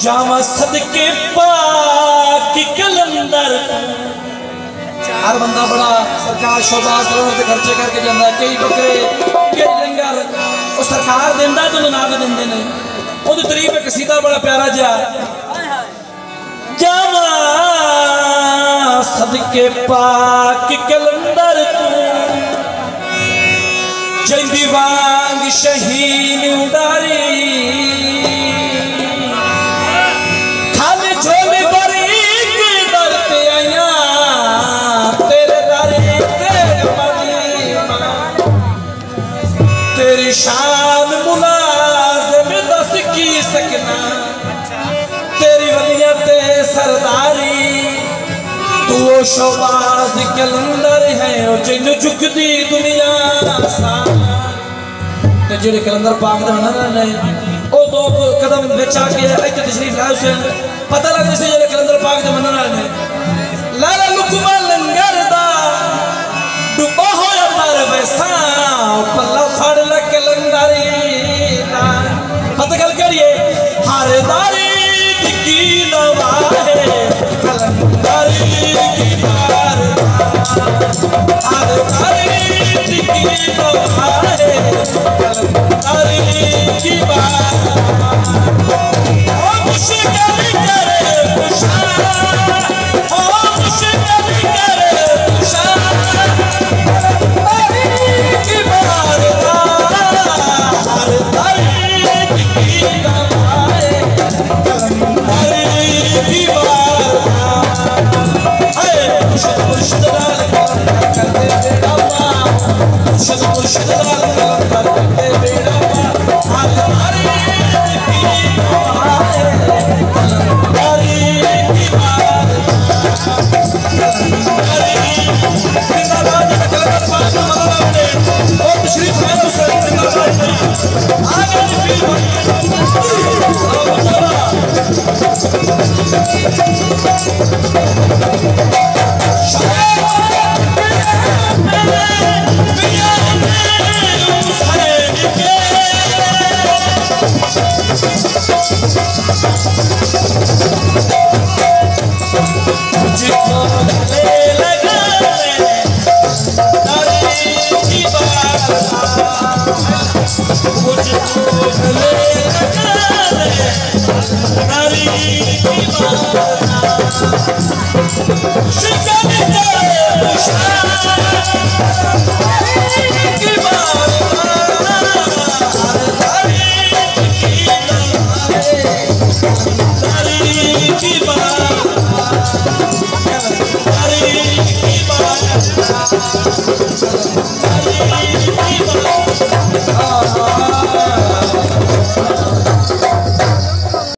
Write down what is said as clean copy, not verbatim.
जावा सदके पाक कलंदर। हर बंदा बड़ा सरकार शोबाज करोड़ के खर्चे करके जाता है, कई बकरे कई लंगर वो सरकार देंदा तो नाग देंदे ने। ओदी तारीफ एक कसीदा बड़ा प्यारा जा, जावा सदके पाक कलंदर जंदी वांग शहीन उडारी। तेरी शान मुलाज़िम दस की सकना, तेरी वलियत सरदारी। तू वो शोबाज कलंदर है और जिन्नू झुकदी दुनिया ते जेड़े कलंदर पाक दे मनन ने ओ दो कदम विच आके इत्थे तशरीफ लाए उसे पता लग जैसे जेड़े कलंदर पाक दे मनन ने लाला लुकमा लंगर दा डुबा होया पर वैसा पल्ला फड़ ल कलंदरी दा। पता गल करिए हर दारी की दवा है कलंदरी की बार, हर दारी की दवा है कलंदरी की बार। ओ मुश्किल करे खुशा, ओ मुश्किल करे खुशा She got it.